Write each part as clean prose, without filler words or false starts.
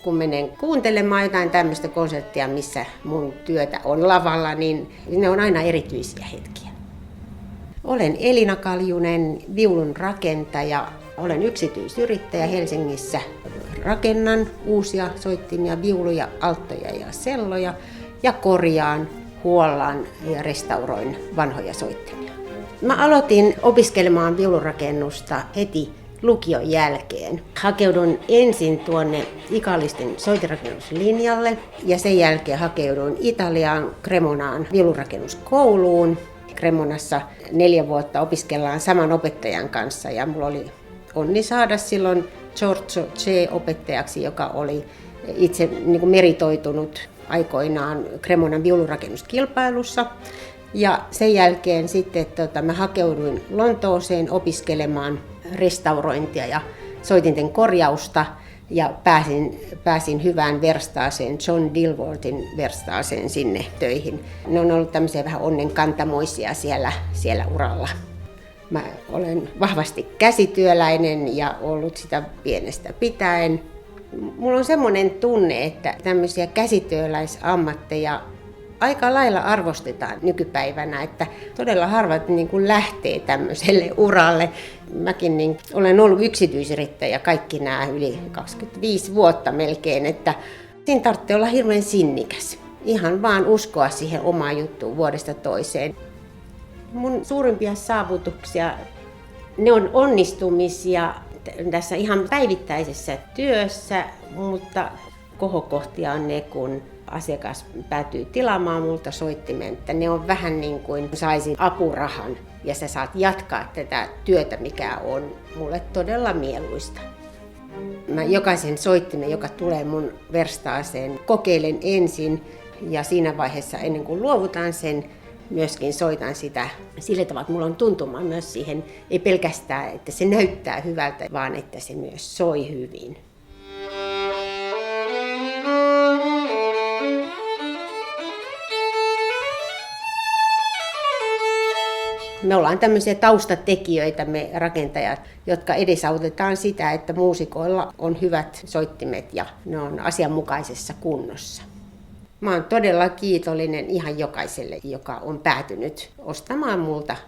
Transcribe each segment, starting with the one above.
kun menen kuuntelemaan jotain tämmöistä konserttia, missä mun työtä on lavalla, niin ne on aina erityisiä hetkiä. Olen Elina Kaljunen, viulun rakentaja. Olen yksityisyrittäjä Helsingissä. Rakennan uusia soittimia, viuluja, alttoja ja selloja ja korjaan, huollan ja restauroin vanhoja soittimia. Mä aloitin opiskelemaan viulunrakennusta heti lukion jälkeen. Hakeudun ensin tuonne Ikalistin soitinrakennuslinjalle ja sen jälkeen hakeuduin Italiaan Cremonaan viulunrakennuskouluun. Cremonassa 4 vuotta opiskellaan saman opettajan kanssa ja mulla oli onni saada silloin Giorgio C-opettajaksi, joka oli itse meritoitunut aikoinaan Cremonan viulunrakennuskilpailussa. Ja sen jälkeen sitten mä hakeuduin Lontooseen opiskelemaan restaurointia ja soitinten korjausta ja pääsin hyvään verstaaseen, John Dilworthin verstaaseen sinne töihin. Ne on ollut tämmöisiä vähän onnenkantamoisia siellä uralla. Mä olen vahvasti käsityöläinen ja ollut sitä pienestä pitäen. Mulla on semmoinen tunne, että tämmöisiä käsityöläisammatteja aika lailla arvostetaan nykypäivänä, että todella harvat lähtee tämmöiselle uralle. Mäkin olen ollut yksityisyrittäjä kaikki nämä yli 25 vuotta melkein, että siinä tarvitsee olla hirveän sinnikäs. Ihan vaan uskoa siihen omaan juttuun vuodesta toiseen. Mun suurimpia saavutuksia, ne on onnistumisia tässä ihan päivittäisessä työssä, mutta kohokohtia on ne, kun asiakas päätyy tilaamaan multa soittimen, että ne on vähän niin kuin saisin apurahan ja sä saat jatkaa tätä työtä, mikä on mulle todella mieluista. Mä jokaisen soittimen, joka tulee mun verstaaseen, kokeilen ensin ja siinä vaiheessa ennen kuin luovutan sen, myöskin soitan sitä sillä tavalla, että mulla on tuntuma myös siihen, ei pelkästään, että se näyttää hyvältä, vaan että se myös soi hyvin. Me ollaan tämmöisiä taustatekijöitä, me rakentajat, jotka edesautetaan sitä, että muusikoilla on hyvät soittimet ja ne on asianmukaisessa kunnossa. Mä oon todella kiitollinen ihan jokaiselle, joka on päätynyt ostamaan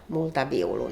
multa viulun.